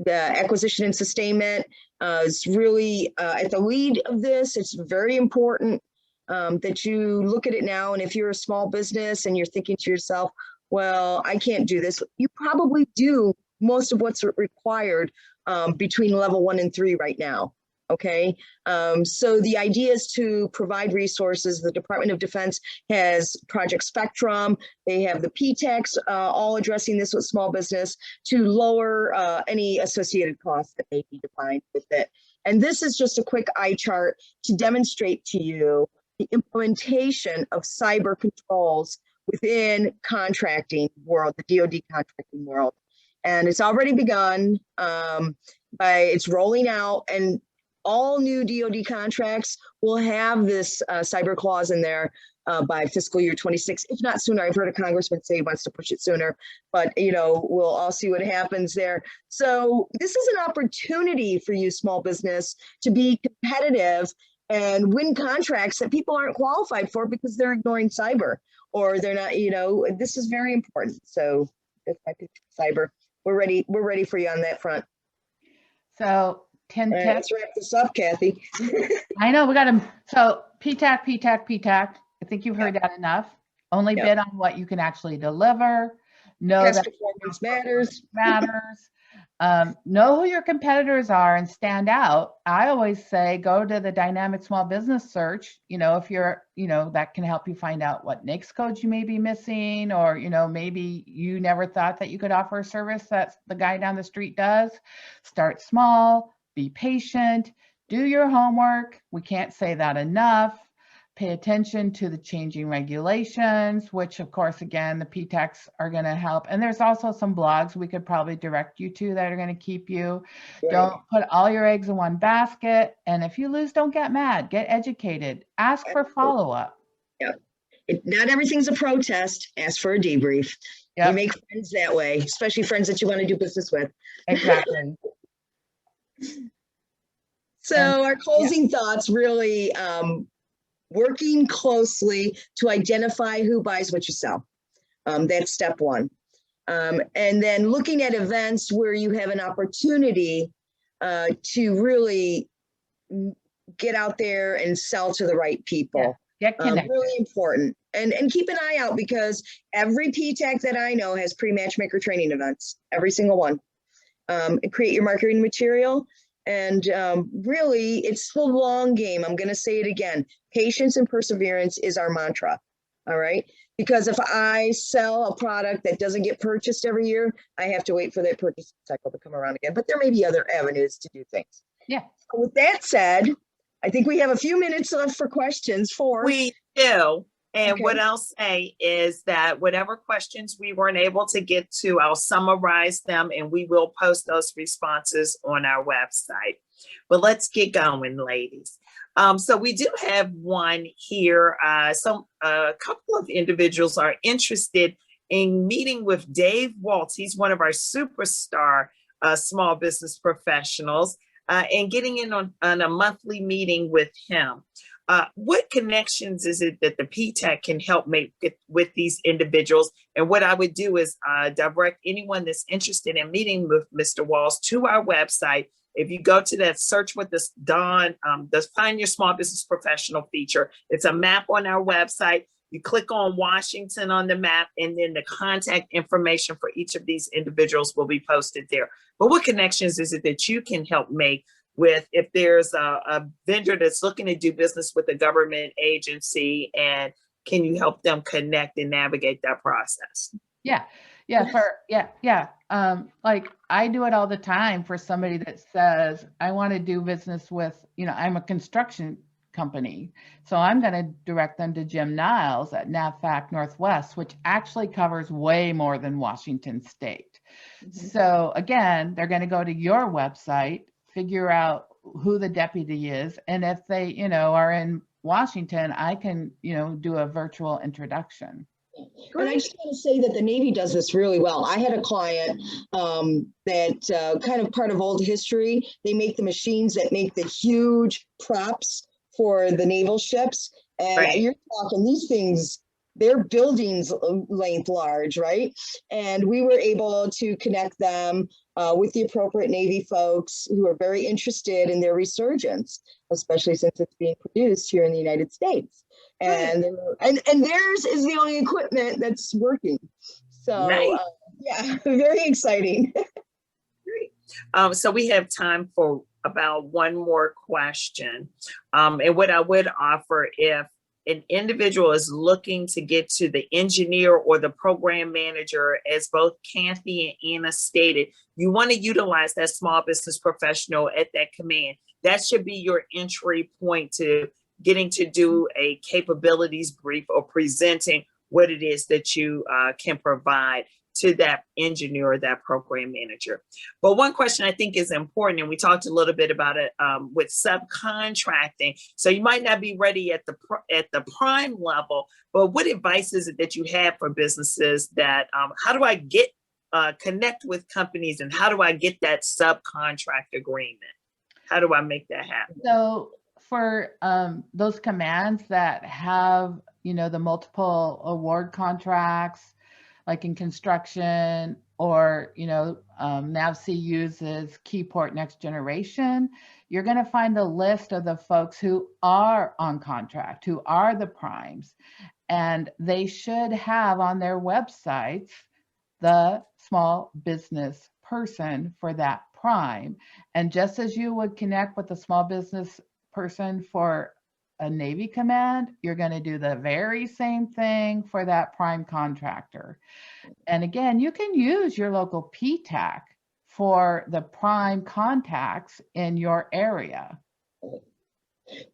acquisition and sustainment is really at the lead of this. It's very important that you look at it now. And if you're a small business and you're thinking to yourself, well, I can't do this, you probably do most of what's required between level 1 and 3 right now. Okay, so the idea is to provide resources. The Department of Defense has Project Spectrum. They have the PTACs all addressing this with small business to lower any associated costs that may be defined with it. And this is just a quick eye chart to demonstrate to you the implementation of cyber controls within contracting world, the DoD contracting world. And it's already begun, it's rolling out, and all new DoD contracts will have this cyber clause in there by fiscal year 26, if not sooner. I've heard a congressman say he wants to push it sooner, but we'll all see what happens there. So this is an opportunity for you, small business, to be competitive and win contracts that people aren't qualified for because they're ignoring cyber, or they're not, this is very important. So that's my picture of cyber. We're ready for you on that front. So 10 tips. Let's wrap this up, Kathy. I know we got them. So PTAC. I think you've heard that enough. Only bid on what you can actually deliver. Know Past that performance matters. Know who your competitors are and stand out. I always say go to the dynamic small business search, if you're, that can help you find out what NAICS codes you may be missing, or, maybe you never thought that you could offer a service that the guy down the street does. Start small, be patient, do your homework. We can't say that enough. Pay attention to the changing regulations, which of course, again, the PTACs are going to help. And there's also some blogs we could probably direct you to that are going to keep you. Right. Don't put all your eggs in one basket. And if you lose, don't get mad, get educated, ask for follow-up. Yep. Not everything's a protest. Ask for a debrief. Yep. You make friends that way, especially friends that you want to do business with. Exactly. So our closing thoughts really, working closely to identify who buys what you sell. That's step one. And then looking at events where you have an opportunity to really get out there and sell to the right people. Yeah. Get connected. Really important. And keep an eye out, because every PTAC that I know has pre-matchmaker training events, every single one. Create your marketing material. And really, it's the long game. I'm going to say it again. Patience and perseverance is our mantra. All right. Because if I sell a product that doesn't get purchased every year, I have to wait for that purchase cycle to come around again. But there may be other avenues to do things. Yeah. So with that said, I think we have a few minutes left for questions. We do. And Okay. what I'll say is that whatever questions we weren't able to get to, I'll summarize them and we will post those responses on our website. But let's get going, ladies. So we do have one here. A couple of individuals are interested in meeting with Dave Waltz. He's one of our superstar small business professionals, and getting in on a monthly meeting with him. What connections is it that the PTAC can help make with these individuals? And what I would do is direct anyone that's interested in meeting with Mr. Walls to our website. If you go to that search with this Dawn, the Find Your Small Business Professional feature, it's a map on our website. You click on Washington on the map, and then the contact information for each of these individuals will be posted there. But what connections is it that you can help make with, if there's a vendor that's looking to do business with a government agency, and can you help them connect and navigate that process? Like I do it all the time for somebody that says, I want to do business with, I'm a construction company. So I'm going to direct them to Jim Niles at NAVFAC Northwest, which actually covers way more than Washington State. Mm-hmm. So again, they're going to go to your website, figure out who the deputy is. And if they, are in Washington, I can, do a virtual introduction. And I just want to say that the Navy does this really well. I had a client that kind of part of old history. They make the machines that make the huge props for the naval ships. And right. You're talking these things, they're buildings length large, right? And we were able to connect them with the appropriate Navy folks who are very interested in their resurgence, especially since it's being produced here in the United States. And theirs is the only equipment that's working. So nice. Very exciting. Great. So we have time for about one more question. And what I would offer, if an individual is looking to get to the engineer or the program manager, as both Kathy and Anna stated, you want to utilize that small business professional at that command. That should be your entry point to getting to do a capabilities brief or presenting what it is that you can provide to that engineer or that program manager. But one question I think is important, and we talked a little bit about it with subcontracting. So you might not be ready at the prime level, but what advice is it that you have for businesses that, how do I get connect with companies, and how do I get that subcontract agreement? How do I make that happen? So for those commands that have, the multiple award contracts, like in construction, or, NAVC uses Keyport Next Generation, you're going to find the list of the folks who are on contract, who are the primes, and they should have on their websites the small business person for that prime. And just as you would connect with a small business person for a Navy command, you're going to do the very same thing for that prime contractor. And again, you can use your local PTAC for the prime contacts in your area.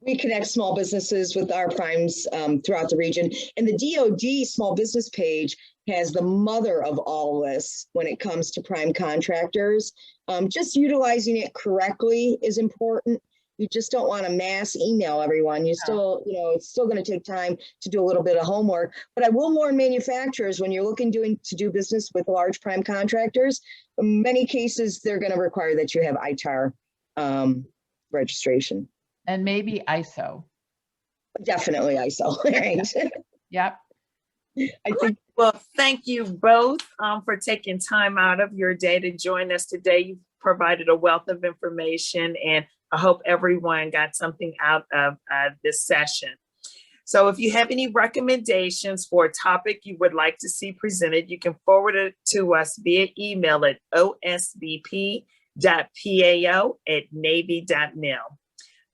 We connect small businesses with our primes throughout the region. And the DoD small business page has the mother of all this when it comes to prime contractors. Just utilizing it correctly is important. You just don't want to mass email everyone. You still, it's still going to take time to do a little bit of homework. But I will warn manufacturers, when you're looking to do business with large prime contractors, in many cases, they're going to require that you have ITAR registration. And maybe ISO. Definitely ISO, right? Yep. I think. Well, thank you both for taking time out of your day to join us today. You've provided a wealth of information, and I hope everyone got something out of this session. So if you have any recommendations for a topic you would like to see presented, you can forward it to us via email at osbp.pao@navy.mil.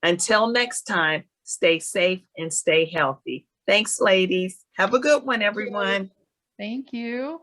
Until next time, stay safe and stay healthy. Thanks, ladies. Have a good one, everyone. Thank you.